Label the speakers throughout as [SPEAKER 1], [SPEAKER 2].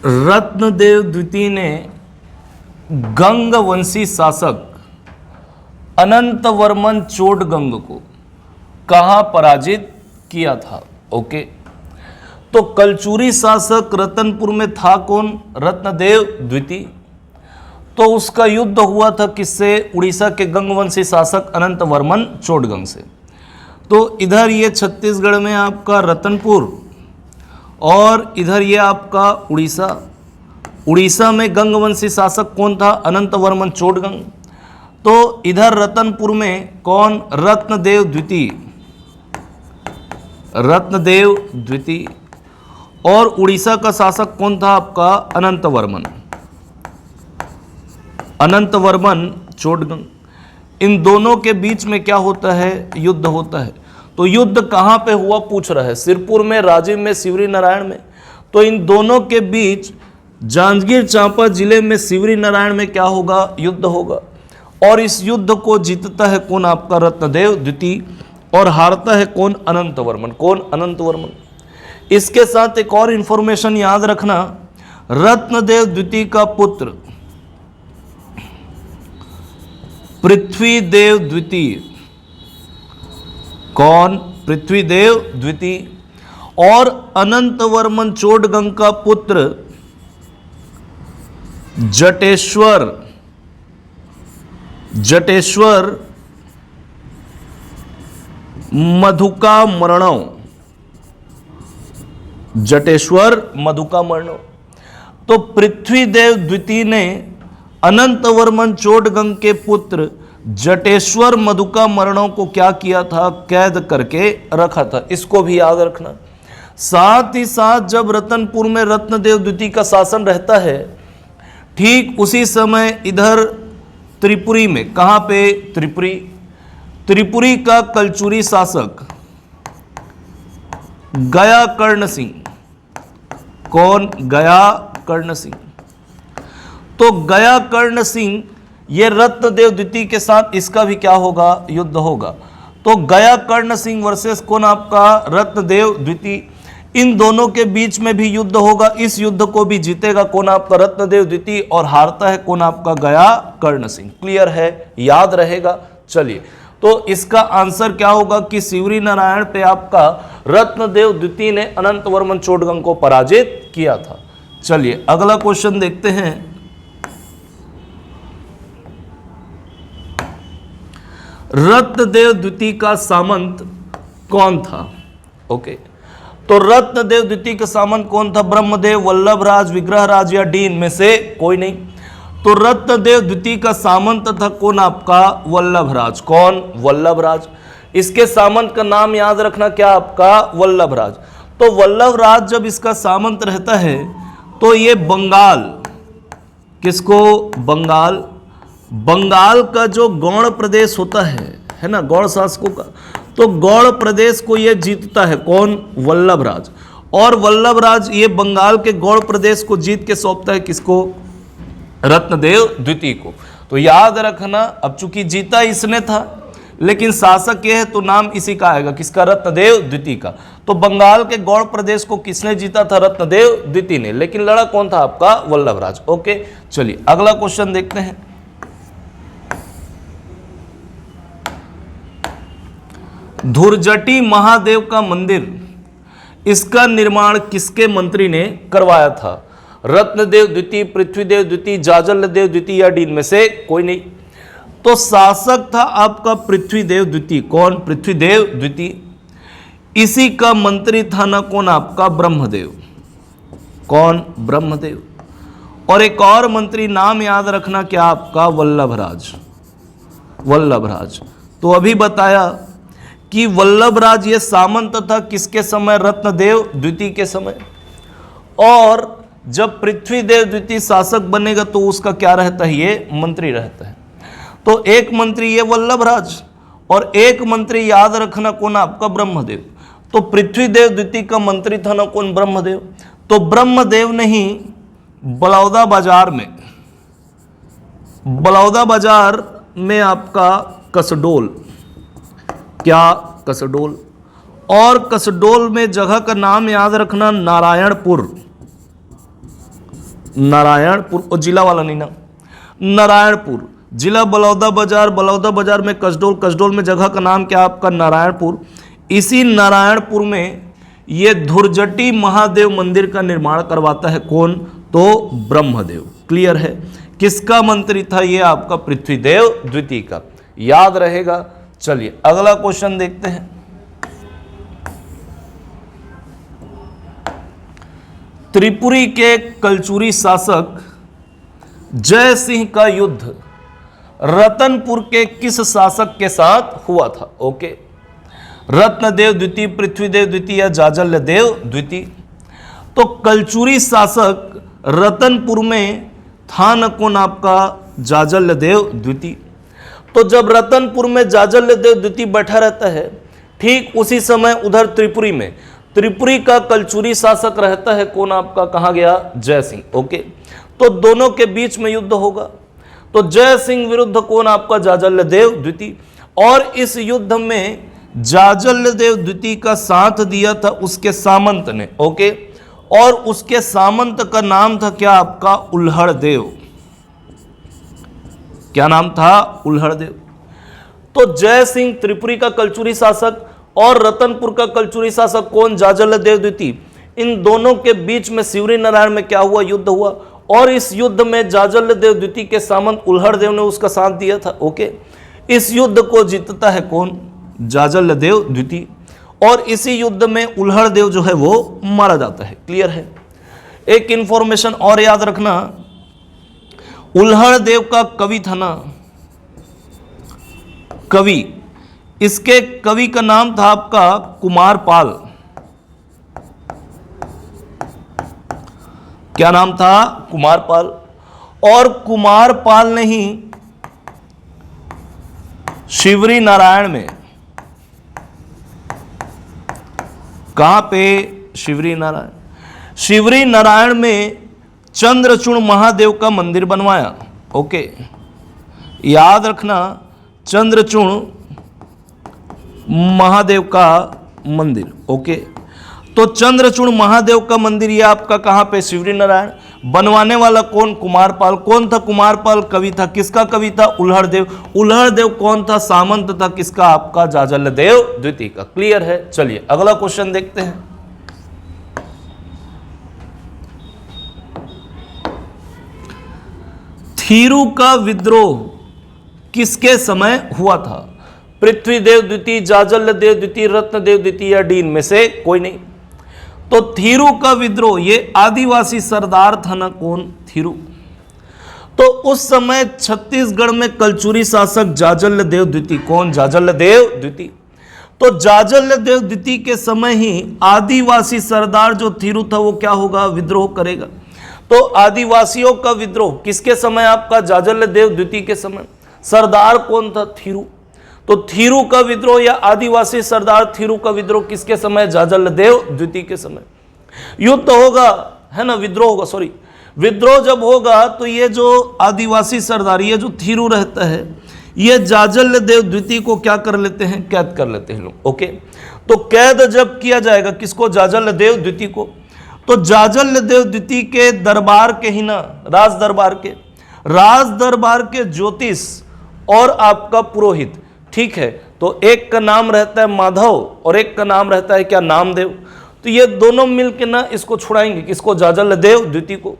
[SPEAKER 1] रत्नदेव द्वितीय ने गंग वंशी शासक अनंतवर्मन चोडगंग को कहाँ पराजित किया था? ओके, तो कलचुरी शासक रतनपुर में था कौन? रत्नदेव द्वितीय। तो उसका युद्ध हुआ था किससे? उड़ीसा के गंगवंशी शासक अनंतवर्मन चोडगंग से। तो इधर ये छत्तीसगढ़ में आपका रतनपुर और इधर ये आपका उड़ीसा। उड़ीसा में गंगवंशी शासक कौन था? अनंतवर्मन चोडगंग। तो इधर रतनपुर में कौन? रत्नदेव द्वितीय, रत्नदेव द्वितीय। और उड़ीसा का शासक कौन था आपका? अनंतवर्मन, अनंतवर्मन चोडगंग। इन दोनों के बीच में क्या होता है? युद्ध होता है। तो युद्ध कहाँ पे हुआ पूछ रहा है? सिरपुर में, राजिम में, शिवरी नारायण में। तो इन दोनों के बीच जांजगीर चांपा जिले में शिवरी नारायण में क्या होगा? युद्ध होगा। और इस युद्ध को जीतता है कौन? आपका रत्नदेव द्वितीय। और हारता है कौन? अनंतवर्मन। कौन? अनंतवर्मन। इसके साथ एक और इंफॉर्मेशन याद रखना, रत्नदेव द्वितीय का पुत्र पृथ्वीदेव द्वितीय। कौन? पृथ्वीदेव द्वितीय। और अनंतवर्मन चोडगंग का पुत्र जटेश्वर, जटेश्वर मधुका मरणव, जटेश्वर मधुका मरणव। तो पृथ्वीदेव द्वितीय ने अनंतवर्मन चोडगंग के पुत्र जटेश्वर मधुका मरणव को क्या किया था? कैद करके रखा था। इसको भी याद रखना। साथ ही साथ जब रतनपुर में रत्नदेव द्वितीय का शासन रहता है, ठीक उसी समय इधर त्रिपुरी में, कहां पे? त्रिपुरी। त्रिपुरी का कलचुरी शासक गया कर्ण सिंह। कौन? गया कर्ण सिंह। तो गया कर्ण सिंह, ये रत्नदेव द्वितीय के साथ इसका भी क्या होगा? युद्ध होगा। तो गया कर्ण सिंह वर्सेस कौन? आपका रत्नदेव द्वितीय। इन दोनों के बीच में भी युद्ध होगा। इस युद्ध को भी जीतेगा कौन? आपका रत्नदेव द्वितीय। और हारता है कौन? आपका गया कर्ण सिंह। क्लियर है? याद रहेगा। चलिए, तो इसका आंसर क्या होगा कि शिवरी नारायण पे आपका रत्नदेव द्वितीय ने अनंतवर्मन चोडगंग को पराजित किया था। चलिए अगला क्वेश्चन देखते हैं। रत्नदेव द्वितीय का सामंत कौन था? ओके, तो रत्नदेव द्वितीय का सामंत कौन था? ब्रह्मदेव, वल्लभराज, विग्रहराज या डी इनमें से कोई नहीं। तो रत्नदेव द्वितीय का सामंत था कौन? आपका वल्लभराज। कौन? वल्लभराज। इसके सामंत का नाम याद रखना, क्या? आपका वल्लभराज। तो वल्लभराज जब इसका सामंत रहता है तो ये बंगाल, किसको? बंगाल। बंगाल का जो गौड़ प्रदेश होता है ना, गौड़ शासकों का, तो गौड़ प्रदेश को ये जीतता है कौन? वल्लभराज। और वल्लभराज ये बंगाल के गौड़ प्रदेश को जीत के सौंपता है किसको? रत्नदेव द्वितीय को। तो याद रखना, अब चूंकि जीता इसने था लेकिन शासक ये है तो नाम इसी का आएगा, किसका? रत्नदेव द्वितीय का। तो बंगाल के गौड़ प्रदेश को किसने जीता था? रत्नदेव द्वितीय ने। लेकिन लड़ा कौन था? आपका वल्लभराज। ओके, चलिए अगला क्वेश्चन देखते हैं। धुरजटी महादेव का मंदिर, इसका निर्माण किसके मंत्री ने करवाया था? रत्नदेव द्वितीय, पृथ्वीदेव द्वितीय, जाजलदेव द्वितीय या डी में से कोई नहीं। तो शासक था आपका पृथ्वीदेव द्वितीय। कौन? पृथ्वीदेव द्वितीय। इसी का मंत्री था ना कौन? आपका ब्रह्मदेव। कौन? ब्रह्मदेव। और एक और मंत्री नाम याद रखना, क्या? आपका वल्लभराज। वल्लभराज। तो अभी बताया कि वल्लभराज ये सामंत था किसके समय? रत्नदेव द्वितीय के समय। और जब पृथ्वीदेव द्वितीय शासक बनेगा तो उसका क्या रहता है? ये मंत्री रहता है। तो एक मंत्री ये वल्लभराज और एक मंत्री याद रखना कौन? आपका ब्रह्मदेव। तो पृथ्वीदेव द्वितीय का मंत्री था ना कौन? ब्रह्मदेव। तो ब्रह्मदेव ने ही बलौदा बाजार में, बलौदा बाजार में आपका कसडोल, क्या? कसडोल। और कसडोल में जगह का नाम याद रखना, नारायणपुर। नारायणपुर, और जिला वाला नहीं ना, नारायणपुर जिला बलौदा बाजार में कसडोल, कसडोल में जगह का नाम क्या आपका नारायणपुर। इसी नारायणपुर में ये धुरजटी महादेव मंदिर का निर्माण करवाता है कौन, तो ब्रह्मदेव। क्लियर है, किसका मंत्री था ये आपका पृथ्वीदेव द्वितीय का, याद रहेगा। चलिए अगला क्वेश्चन देखते हैं। त्रिपुरी के कलचुरी शासक जय सिंह का युद्ध रतनपुर के किस शासक के साथ हुआ था। ओके, रत्नदेव द्वितीय, पृथ्वीदेव द्वितीय या जाजल्यदेव द्वितीय। तो कलचुरी शासक रतनपुर में था न कौन आपका जाजल्यदेव द्वितीय। तो जब रतनपुर में जाजल्यदेव द्वितीय बैठा रहता है, ठीक उसी समय उधर त्रिपुरी में त्रिपुरी का कलचुरी शासक रहता है कौन आपका, कहा गया जय सिंह। ओके, तो दोनों के बीच में युद्ध होगा। तो जय सिंह विरुद्ध कौन आपका जाजल्यदेव द्वितीय, और इस युद्ध में जाजल्यदेव द्वितीय का साथ दिया था उसके सामंत ने। ओके, और उसके सामंत का नाम था क्या आपका उल्हड़देव। क्या नाम था, उल्हड़देव। तो जय सिंह त्रिपुरी का कलचुरी शासक और रतनपुर का कलचुरी शासक कौन, जाजल्यदेव द्वितीय। इन दोनों के बीच में शिवरी नारायण में क्या हुआ, युद्ध हुआ, और इस युद्ध में जाजल्यदेव द्वितीय के सामंत उल्हड़देव ने उसका साथ दिया था। ओके, इस युद्ध को जीतता है कौन, जाजल्यदेव द्वितीय, और इसी युद्ध में उल्हड़देव जो है वो मारा जाता है। क्लियर है। एक इंफॉर्मेशन और याद रखना, उल्हड़देव का कवि था ना, कवि, इसके कवि का नाम था आपका कुमारपाल। क्या नाम था, कुमारपाल। और कुमारपाल ने ही शिवरी नारायण में, कहां पे, शिवरी नारायण, शिवरी नारायण में चंद्रचूड़ महादेव का मंदिर बनवाया। ओके, याद रखना, चंद्रचूड़ महादेव का मंदिर। ओके, तो चंद्रचूड़ महादेव का मंदिर ये आपका कहां पे, शिवरी नारायण। बनवाने वाला कौन, कुमारपाल। कौन था कुमारपाल, कवि था। किसका कवि था, उल्हड़देव। उल्हड़देव कौन था, सामंत था किसका, आपका जाजल्यदेव द्वितीय का। क्लियर है। चलिए अगला क्वेश्चन देखते हैं। थीरू का विद्रोह किसके समय हुआ था, पृथ्वीदेव द्वितीय, जाजल्यदेव द्वितीय, रत्नदेव द्वितीय या डीन में से कोई नहीं। तो थीरू का विद्रोह, ये आदिवासी सरदार था ना कौन, थीरू। तो उस समय छत्तीसगढ़ में कलचुरी शासक जाजल्यदेव द्वितीय, कौन, जाजल्यदेव द्वितीय। तो जाजल्यदेव द्वितीय के समय ही आदिवासी सरदार जो थीरू था वो क्या होगा, विद्रोह करेगा। तो आदिवासियों का विद्रोह किसके समय, आपका जाजल्यदेव द्वितीय के समय। सरदार कौन था, थीरू। तो थीरू का विद्रोह या आदिवासी सरदार थीरू का विद्रोह किसके समय, जाजल्यदेव द्वितीय के समय। युद्ध होगा, है ना, विद्रोह होगा, सॉरी, विद्रोह जब होगा तो ये जो आदिवासी सरदार, ये जो थीरू रहता है, ये जाजल्यदेव द्वितीय को क्या कर लेते हैं, कैद कर लेते हैं लोग। ओके, तो कैद जब किया जाएगा किसको, जाजल्यदेव द्वितीय को। तो जाजल्यदेव द्वितीय के दरबार के ही ना, राज दरबार के ज्योतिष और आपका पुरोहित, ठीक है। तो एक का नाम रहता है माधव और एक का नाम रहता है क्या, नामदेव। तो ये दोनों मिलके ना इसको छुड़ाएंगे, किसको, जाजल्यदेव द्वितीय को।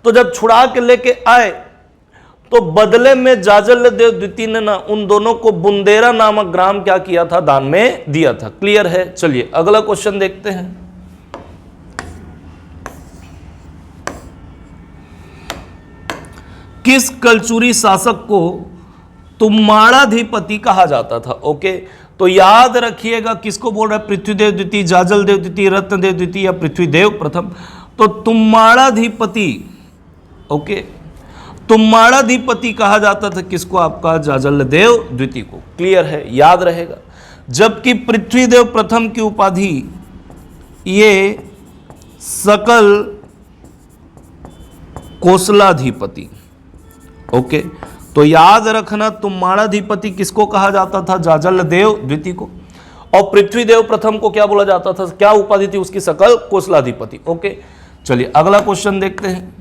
[SPEAKER 1] तो जब छुड़ा के लेके आए तो बदले में जाजल्यदेव द्वितीय ने ना उन दोनों को बुंदेरा नामक ग्राम क्या किया था, दान में दिया था। क्लियर है। चलिए अगला क्वेश्चन देखते हैं। किस कलचुरी शासक को तुम्माड़ाधिपति कहा जाता था। ओके, तो याद रखिएगा किसको बोल रहा है, पृथ्वीदेव द्वितीय, जाजलदेव द्वितीय, रत्नदेव द्वितीय या पृथ्वीदेव प्रथम। तो तुम्माड़ाधिपति, ओके, तुम्माड़ाधिपति कहा जाता था किसको, आपका जाजलदेव द्वितीय को। क्लियर है, याद रहेगा। जबकि पृथ्वीदेव प्रथम की उपाधि ये सकल कोसलाधिपति। ओके, तो याद रखना तुम्माड़ाधिपति किसको कहा जाता था, जाजल्यदेव द्वितीय को, और पृथ्वीदेव प्रथम को क्या बोला जाता था, क्या उपाधि थी उसकी, सकल कोसलाधिपति। ओके, चलिए अगला क्वेश्चन देखते हैं।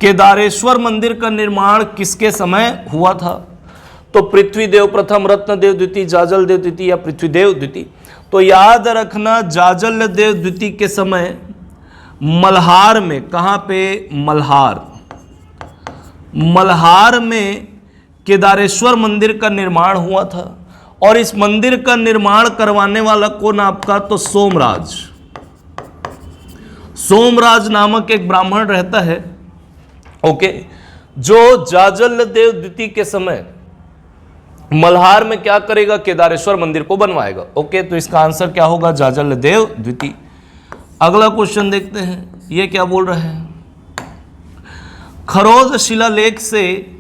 [SPEAKER 1] केदारेश्वर मंदिर का निर्माण किसके समय हुआ था? तो पृथ्वीदेव प्रथम, रत्नदेव द्वितीय, जाजलदेव द्वितीय या पृथ्वीदेव द्वितीय। तो याद रखना जाजलदेव द्वितीय के समय मल्हार में, कहां पे? मल्हार में केदारेश्वर मंदिर का निर्माण हुआ था। और इस मंदिर का निर्माण करवाने वाला कौन आपका? तो सोमराज नामक एक ब्राह्मण रहता है, ओके, जो जाजलदेव द्वितीय के समय मल्हार में क्या करेगा? केदारेश्वर मंदिर को बनवाएगा। ओके, तो इसका आंसर क्या होगा? जाजलदेव द्वितीय। अगला क्वेश्चन देखते हैं, ये क्या बोल रहे हैं? खरोद शिलालेख से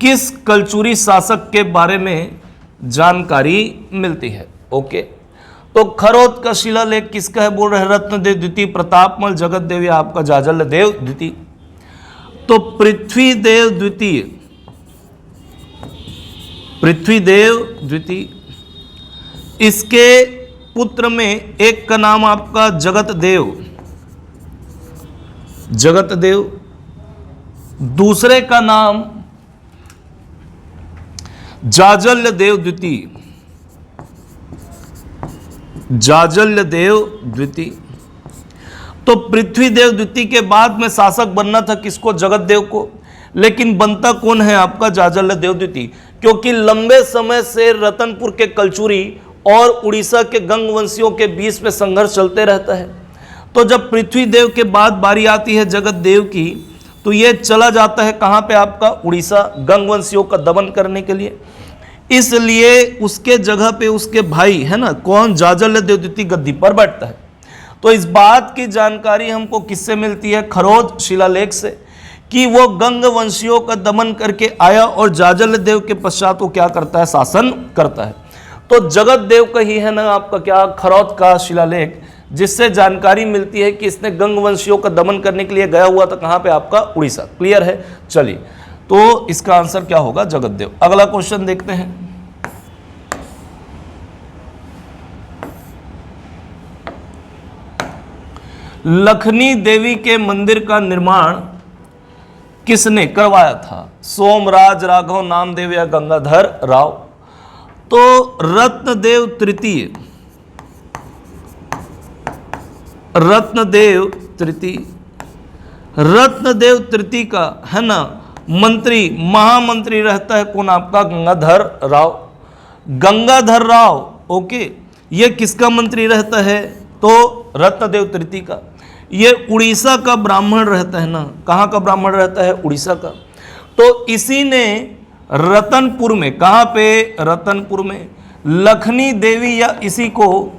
[SPEAKER 1] किस कलचुरी शासक के बारे में जानकारी मिलती है? ओके, तो खरोद का शिलालेख किसका है बोल रहे हैं? रत्नदेव द्वितीय, प्रतापमल, जगतदेव या आपका जाजलदेव द्वितीय। तो पृथ्वीदेव द्वितीय। इसके पुत्र में एक का नाम आपका जगतदेव, दूसरे का नाम जाजलदेव द्वितीय। तो पृथ्वीदेव द्वितीय के बाद में शासक बनना था किसको? जगतदेव को। लेकिन बनता कौन है आपका? जाजलदेव द्वितीय, क्योंकि लंबे समय से रतनपुर के कलचुरी और उड़ीसा के गंगवंशियों के बीच में संघर्ष चलते रहता है। तो जब पृथ्वीदेव के बाद बारी आती है जगतदेव की, तो ये चला जाता है कहाँ पे आपका? उड़ीसा, गंगवंशियों का दमन करने के लिए। इसलिए उसके जगह पे उसके भाई है ना, कौन? जाजलदेव द्वितीय गद्दी पर बैठता है। तो इस बात की जानकारी हमको किससे मिलती है? खरोद शिलालेख से, कि वो गंगवंशियों का दमन करके आया और जाजलदेव के पश्चात वो क्या करता है? शासन करता है। तो जगतदेव का ही है ना आपका क्या? खरोद का शिलालेख, जिससे जानकारी मिलती है कि इसने गंगवंशियों का दमन करने के लिए गया हुआ था कहां पे? आपका उड़ीसा। क्लियर है? चलिए, तो इसका आंसर क्या होगा? जगतदेव। अगला क्वेश्चन देखते हैं। लखनी देवी के मंदिर का निर्माण किसने करवाया था? सोमराज, राघव, नामदेव या गंगाधर राव? तो रत्नदेव तृतीय का है ना मंत्री, महामंत्री रहता है कौन आपका? गंगाधर राव। ओके, ये किसका मंत्री रहता है? तो रत्नदेव तृतीय का। ये उड़ीसा का ब्राह्मण रहता है ना, कहाँ का ब्राह्मण रहता है? उड़ीसा का। तो इसी ने रतनपुर में, कहाँ पे? रतनपुर में लखनी देवी या इसी को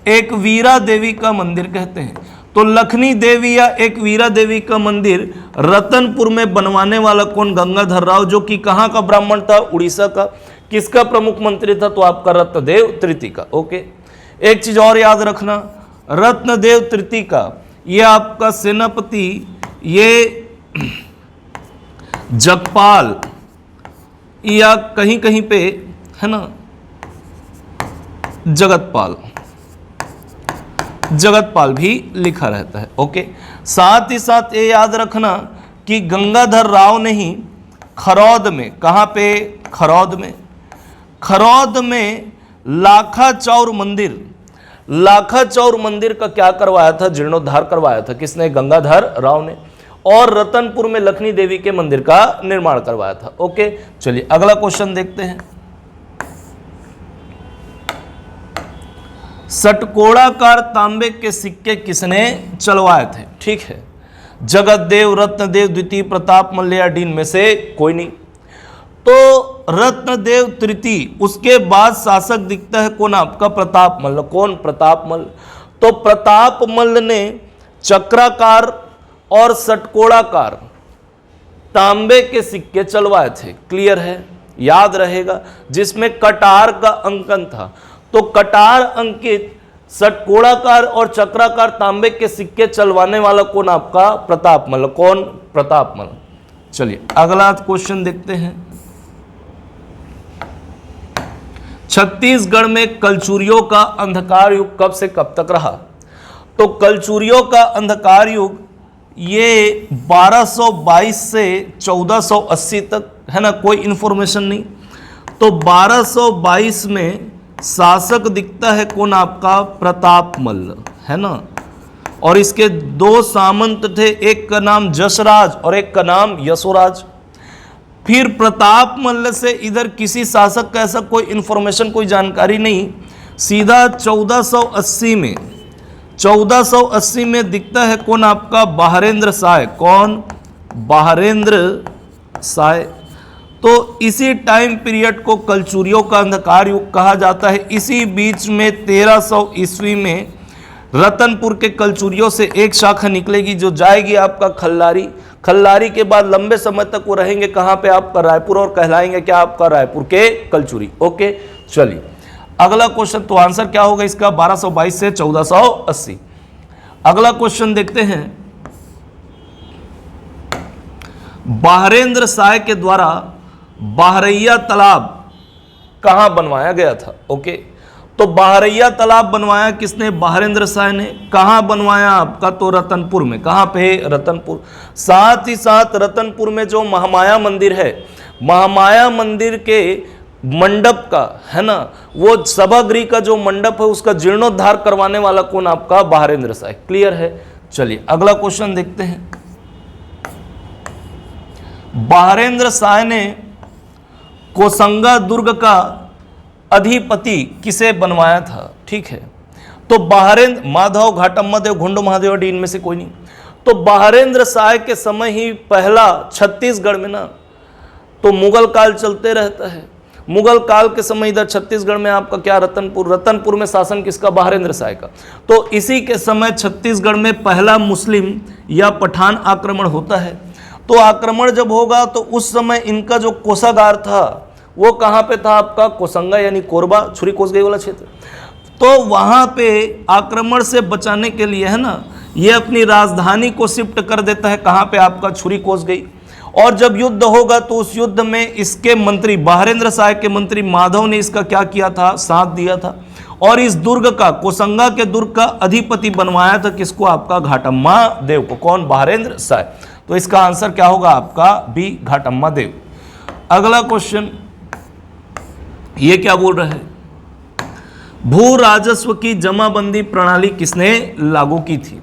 [SPEAKER 1] एक वीरा देवी का मंदिर कहते हैं। तो लखनी देवी या एक वीरा देवी का मंदिर रतनपुर में बनवाने वाला कौन? गंगाधर राव, जो कि कहाँ का ब्राह्मण था? उड़ीसा का। किसका प्रमुख मंत्री था? तो आपका रत्नदेव तृतीय का। ओके, एक चीज और याद रखना, रत्नदेव तृतीय का ये आपका सेनापति, ये जगपाल या कहीं कहीं पे है ना जगतपाल भी लिखा रहता है। ओके, साथ ही साथ ये याद रखना कि गंगाधर राव ने ही खरौद में, कहाँ पे? खरौद में लाखाचौर मंदिर का क्या करवाया था? जीर्णोद्धार करवाया था। किसने? गंगाधर राव ने। और रतनपुर में लखनी देवी के मंदिर का निर्माण करवाया था। ओके, चलिए अगला क्वेश्चन देखते हैं। षटकोणाकार तांबे के सिक्के किसने चलवाए थे? ठीक है, जगतदेव, रत्नदेव द्वितीय, प्रतापमल या डीन में से कोई नहीं। तो रत्नदेव तृतीय, उसके बाद शासक दिखता है कौन आपका? प्रतापमल। कौन? प्रतापमल। तो प्रतापमल ने चक्राकार और षटकोणाकार तांबे के सिक्के चलवाए थे। क्लियर है? याद रहेगा, जिसमें कटार का अंकन था। तो कटार अंकित षटकोणाकार और चक्राकार तांबे के सिक्के चलवाने वाला कौन आपका? प्रतापमल। कौन? प्रतापमल। चलिए अगला क्वेश्चन देखते हैं। छत्तीसगढ़ में कलचुरियों का अंधकार युग कब से कब तक रहा? तो कलचुरियों का अंधकार युग ये 1222 से 1480 तक है ना, कोई इंफॉर्मेशन नहीं। तो 1222 में शासक दिखता है कौन आपका, प्रतापमल्ल, है ना। और इसके दो सामंत थे, एक का नाम जसराज और एक का नाम यशोराज। फिर प्रतापमल्ल से इधर किसी शासक का ऐसा कोई इंफॉर्मेशन, कोई जानकारी नहीं। सीधा 1480 में दिखता है कौन आपका, बहारेंद्र शाह। कौन, बहारेंद्र शाह। तो इसी टाइम पीरियड को कलचुरियों का अंधकार युग कहा जाता है। इसी बीच में 1300 ईस्वी में रतनपुर के कलचुरियों से एक शाखा निकलेगी जो जाएगी आपका खल्लारी। खल्लारी के बाद लंबे समय तक वो रहेंगे कहाँ पे, आपका रायपुर, और कहलाएंगे क्या, आपका रायपुर के कलचुरी। ओके, चलिए अगला क्वेश्चन। तो आंसर क्या होगा इसका, 1222 से 1480। अगला क्वेश्चन देखते हैं। बहारेंद्र शाह के द्वारा बहरैया तालाब कहां बनवाया गया था। ओके, तो बहरैया तालाब बनवाया किसने, बहारेंद्र शाह ने। कहां बनवाया आपका, तो रतनपुर में। कहां पे, रतनपुर। साथ ही साथ रतनपुर में जो महामाया मंदिर है, महामाया मंदिर के मंडप का, है ना, वो सभागृह का जो मंडप है उसका जीर्णोद्धार करवाने वाला कौन, आपका बहारेंद्र शाह। क्लियर है। चलिए अगला क्वेश्चन देखते हैं। बहारेंद्र शाह ने कोसंगा दुर्ग का अधिपति किसे बनवाया था। ठीक है, तो बहारेंद्र, माधव, घाटम्मा देव, घुंडू महादेव डीन में से कोई नहीं। तो बहारेंद्र शाह के समय ही पहला छत्तीसगढ़ में ना, तो मुगल काल चलते रहता है। मुगल काल के समय इधर छत्तीसगढ़ में आपका क्या, रतनपुर में शासन किसका, बहारेंद्र शाह का। तो इसी के समय छत्तीसगढ़ में पहला मुस्लिम या पठान आक्रमण होता है। तो आक्रमण जब होगा तो उस समय इनका जो कोषागार था वो कहाँ पे था, आपका कोसंगा, यानी कोरबा, छुरी कोसगई वाला क्षेत्र। तो वहाँ पे आक्रमण से बचाने के लिए, है ना, ये अपनी राजधानी को शिफ्ट कर देता है कहाँ पे, आपका छुरी कोसगई। और जब युद्ध होगा तो उस युद्ध में इसके मंत्री, बहारेंद्र शाह के मंत्री माधव ने इसका क्या किया था, साथ दिया था। और इस दुर्ग का, कोसंगा के दुर्ग का अधिपति बनवाया था किसको, आपका घाटम्मा देव को। कौन, बहारेंद्र शाह। तो इसका आंसर क्या होगा आपका, बी, घाटम्मा देव। अगला क्वेश्चन, ये क्या बोल रहा है, भू राजस्व की जमाबंदी प्रणाली किसने लागू की थी।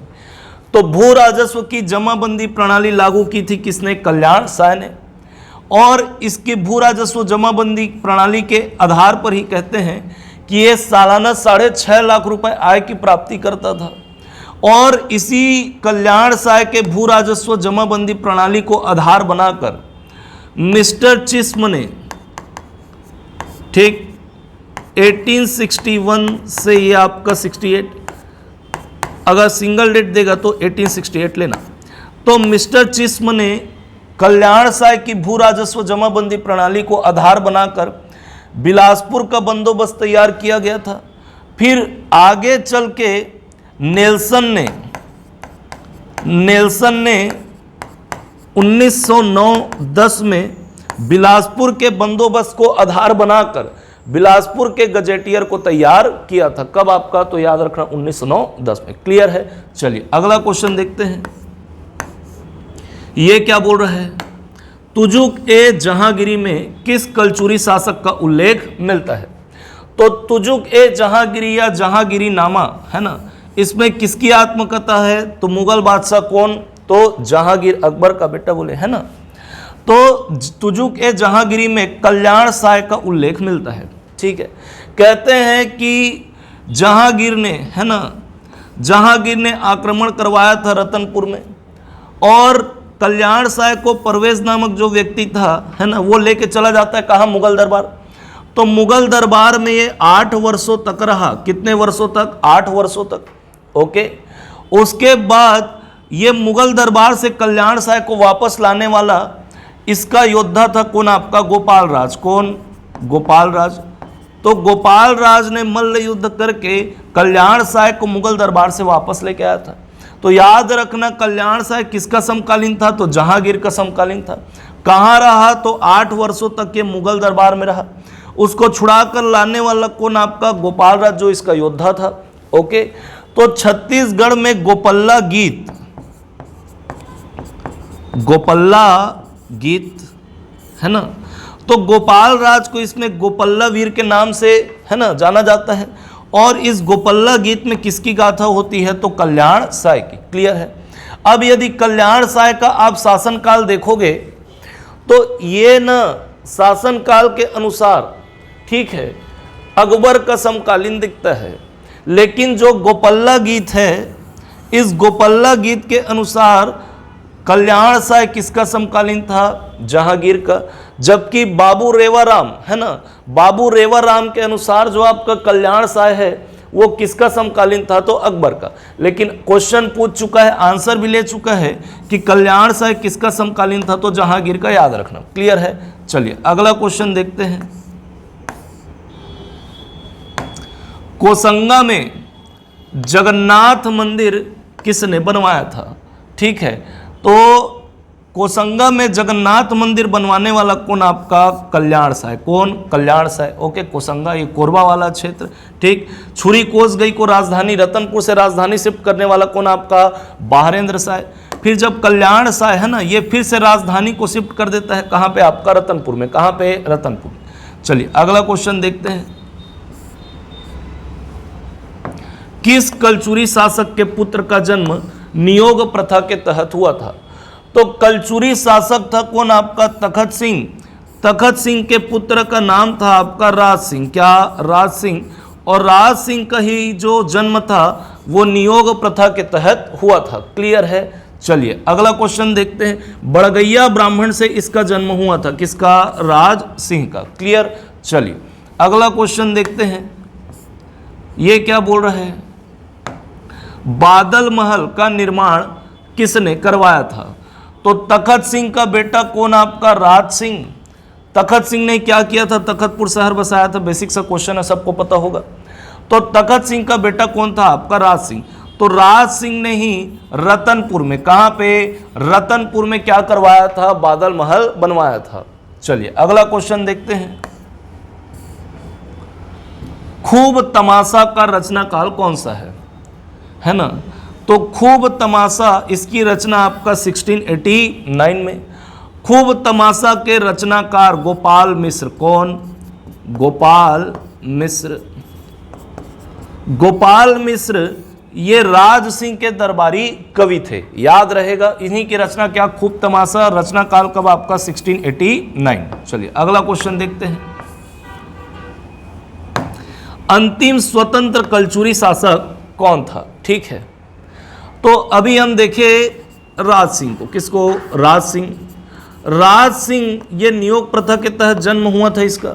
[SPEAKER 1] तो भू राजस्व की जमाबंदी प्रणाली लागू की थी किसने, कल्याण शाह ने। और इसकी भू राजस्व जमाबंदी प्रणाली के आधार पर ही कहते हैं कि ये सालाना 6.5 लाख रुपए आय की प्राप्ति करता था। और इसी कल्याण शाह के भू राजस्व जमाबंदी प्रणाली को आधार बनाकर मिस्टर चिस्म ने, ठीक, 1861 से ये आपका 68, अगर सिंगल डेट देगा तो 1868 लेना। तो मिस्टर चिस्म ने कल्याण शाह की भू राजस्व जमाबंदी प्रणाली को आधार बनाकर बिलासपुर का बंदोबस्त तैयार किया गया था। फिर आगे चल के नेल्सन ने 1909-10 में बिलासपुर के बंदोबस्त को आधार बनाकर बिलासपुर के गजेटियर को तैयार किया था। कब आपका, तो याद रखना 1909-10 में। क्लियर है। चलिए अगला क्वेश्चन देखते हैं। ये क्या बोल रहा है, तुजुक ए जहांगीरी में किस कलचुरी शासक का उल्लेख मिलता है। तो तुजुक ए जहांगीरी या जहांगीरी नामा, है ना, इसमें किसकी आत्मकथा है, तो मुगल बादशाह कौन, तो जहांगीर, अकबर का बेटा बोले, है ना। तो तुजुक ए जहांगीरी में कल्याण शाह का उल्लेख मिलता है। ठीक है, कहते हैं कि जहांगीर ने, है ना, जहांगीर ने आक्रमण करवाया था रतनपुर में, और कल्याण शाह को परवेज नामक जो व्यक्ति था, है ना, वो लेके चला जाता है कहाँ, मुगल दरबार। तो मुगल दरबार में ये 8 वर्षों तक रहा। कितने वर्षों तक, 8 वर्षों तक। ओके, उसके बाद ये मुगल दरबार से कल्याण शाह को वापस लाने वाला इसका योद्धा था कौन, आपका गोपाल राज। कौन, गोपाल राज। तो गोपाल राज ने मल्ल युद्ध करके कल्याण शाह को मुगल दरबार से वापस लेके आया था। तो याद रखना, कल्याण शाह किसका समकालीन था, तो जहांगीर का समकालीन था। कहाँ रहा, तो 8 वर्षों तक ये मुगल दरबार में रहा। उसको छुड़ा कर लाने वाला कौन, आपका गोपाल राज, जो इसका योद्धा था। ओके, तो छत्तीसगढ़ में गोपल्ला गीत गोपल्ला गीत, है ना। तो गोपाल राज को इसमें गोपल्ला वीर के नाम से, है ना, जाना जाता है। और इस गोपल्ला गीत में किसकी गाथा होती है, तो कल्याण साय की। क्लियर है। अब यदि कल्याण साय का आप शासनकाल देखोगे तो ये न शासनकाल के अनुसार, ठीक है, अकबर का समकालीन दिखता है, लेकिन जो गोपल्ला गीत है, इस गोपल्ला गीत के अनुसार कल्याण साय किसका समकालीन था, जहांगीर का। जबकि बाबू रेवाराम, है ना, बाबू रेवाराम के अनुसार जो आपका कल्याण साय है वो किसका समकालीन था, तो अकबर का। लेकिन क्वेश्चन पूछ चुका है, आंसर भी ले चुका है कि कल्याण साय किसका समकालीन था, तो जहांगीर का, याद रखना। क्लियर है। चलिए अगला क्वेश्चन देखते हैं। कोसंगा में जगन्नाथ मंदिर किसने बनवाया था, ठीक है। तो कोसंगा में जगन्नाथ मंदिर बनवाने वाला कौन, आपका कल्याण साय। कौन, कल्याण साय। ओके, कोसंगा ये कोरबा वाला क्षेत्र, ठीक। छुरी कोस गई को राजधानी रतनपुर से राजधानी शिफ्ट करने वाला कौन, आपका बाहरेंद्र साय। फिर जब कल्याण साय, है ना, ये फिर से राजधानी को शिफ्ट कर देता है, कहाँ पे, आपका रतनपुर में। कहाँ पे, रतनपुर। चलिए अगला क्वेश्चन देखते हैं। किस कलचुरी शासक के पुत्र का जन्म नियोग प्रथा के तहत हुआ था, तो कलचुरी शासक था कौन, आपका तखत सिंह। तखत सिंह के पुत्र का नाम था आपका राज सिंह। क्या, राज सिंह। और राज सिंह का ही जो जन्म था वो नियोग प्रथा के तहत हुआ था। क्लियर है। चलिए अगला क्वेश्चन देखते हैं। बड़गैया ब्राह्मण से इसका जन्म हुआ था, किसका, राज सिंह का। क्लियर। चलिए अगला क्वेश्चन देखते हैं। ये क्या बोल रहे हैं, बादल महल का निर्माण किसने करवाया था, तो तखत सिंह का बेटा कौन, आपका राज सिंह। तखत सिंह ने क्या किया था, तखतपुर शहर बसाया था। बेसिक सा क्वेश्चन है, सबको पता होगा। तो तखत सिंह का बेटा कौन था, आपका राज सिंह। तो राज सिंह ने ही रतनपुर में, कहां पे, रतनपुर में क्या करवाया था, बादल महल बनवाया था। चलिए अगला क्वेश्चन देखते हैं। खूब तमाशा का रचना काल कौन सा है ना। तो खूब तमाशा, इसकी रचना आपका 1689 में। खूब तमाशा के रचनाकार गोपाल मिश्र। कौन, गोपाल मिश्र। गोपाल मिश्र ये राज सिंह के दरबारी कवि थे, याद रहेगा। इन्हीं की रचना क्या, खूब तमाशा। रचना काल कब, आपका 1689। चलिए अगला क्वेश्चन देखते हैं। अंतिम स्वतंत्र कलचुरी शासक कौन था, ठीक है। तो अभी हम देखें राज सिंह को, किसको, राज सिंह। राज सिंह ये नियोग प्रथा के तहत जन्म हुआ था इसका।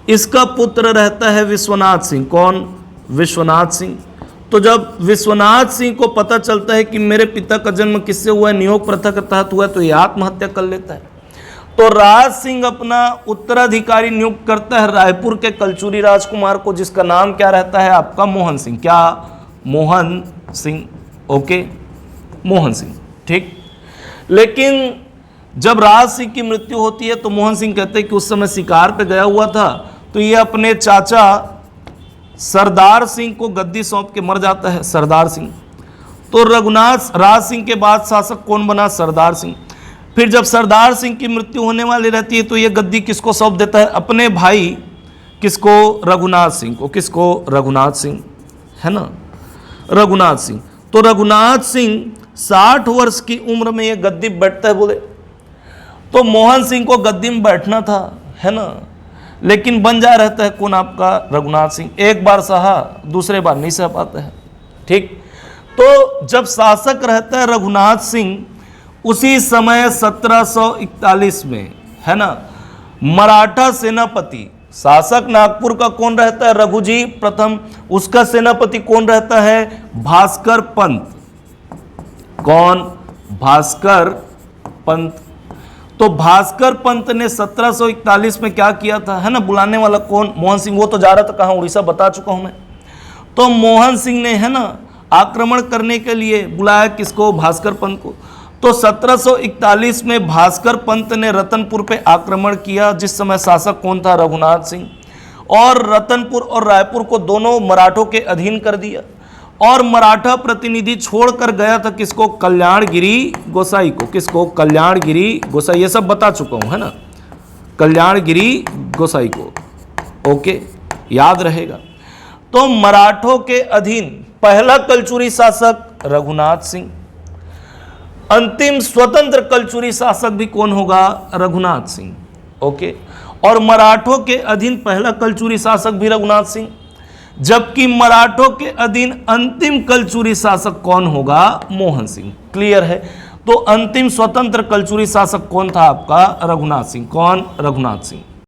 [SPEAKER 1] इसका पुत्र रहता है विश्वनाथ सिंह। कौन, विश्वनाथ सिंह। तो जब विश्वनाथ सिंह को पता चलता है कि मेरे पिता का जन्म किससे हुआ है, नियोग प्रथा के तहत हुआ है, तो ये आत्महत्या कर लेता है। तो राज सिंह अपना उत्तराधिकारी नियुक्त करता है रायपुर के कलचुरी राजकुमार को, जिसका नाम क्या रहता है, आपका मोहन सिंह। क्या, मोहन सिंह। ओके, मोहन सिंह, ठीक। लेकिन जब राज सिंह की मृत्यु होती है तो मोहन सिंह कहते हैं कि उस समय शिकार पे गया हुआ था, तो ये अपने चाचा सरदार सिंह को गद्दी सौंप के मर जाता है, सरदार सिंह। तो रघुनाथ राज सिंह के बाद शासक कौन बना, सरदार सिंह। फिर जब सरदार सिंह की मृत्यु होने वाली रहती है तो ये गद्दी किसको सौंप देता है, अपने भाई किसको, रघुनाथ सिंह को। किसको, रघुनाथ सिंह, है ना, रघुनाथ सिंह। तो रघुनाथ सिंह 60 वर्ष की उम्र में ये गद्दी बैठता है, बोले तो मोहन सिंह को गद्दी में बैठना था, है ना, लेकिन बन जा रहता है कौन, आपका रघुनाथ सिंह। एक बार सहा, दूसरे बार नहीं सह पाता है, ठीक। तो जब शासक रहता है रघुनाथ सिंह, उसी समय 1741 में, है ना, मराठा सेनापति, शासक नागपुर का कौन रहता है, रघुजी प्रथम। उसका सेनापति कौन रहता है, भास्कर पंत। कौन, भास्कर पंत। तो भास्कर पंत ने 1741 में क्या किया था, है ना, बुलाने वाला कौन, मोहन सिंह। वो तो जा रहा था कहाँ, उड़ीसा, बता चुका हूं मैं। तो मोहन सिंह ने, है ना, आक्रमण करने के लिए बुलाया किसको, भास्कर पंत को। तो 1741 में भास्कर पंत ने रतनपुर पे आक्रमण किया, जिस समय शासक कौन था, रघुनाथ सिंह। और रतनपुर और रायपुर को दोनों मराठों के अधीन कर दिया। और मराठा प्रतिनिधि छोड़कर गया था किसको? कल्याणगिरी गोसाई को। किसको? कल्याणगिरी गोसाई। ये सब बता चुका हूं, है ना, कल्याणगिरी गोसाई को। ओके, याद रहेगा। तो मराठों के अधीन पहला कलचुरी शासक रघुनाथ सिंह, अंतिम स्वतंत्र कलचुरी शासक भी कौन होगा? रघुनाथ सिंह। ओके, और मराठों के अधीन पहला कलचुरी शासक भी रघुनाथ सिंह, जबकि मराठों के अधीन अंतिम कलचुरी शासक कौन होगा? मोहन सिंह। क्लियर है? तो अंतिम स्वतंत्र कलचुरी शासक कौन था आपका? रघुनाथ सिंह। कौन? रघुनाथ सिंह।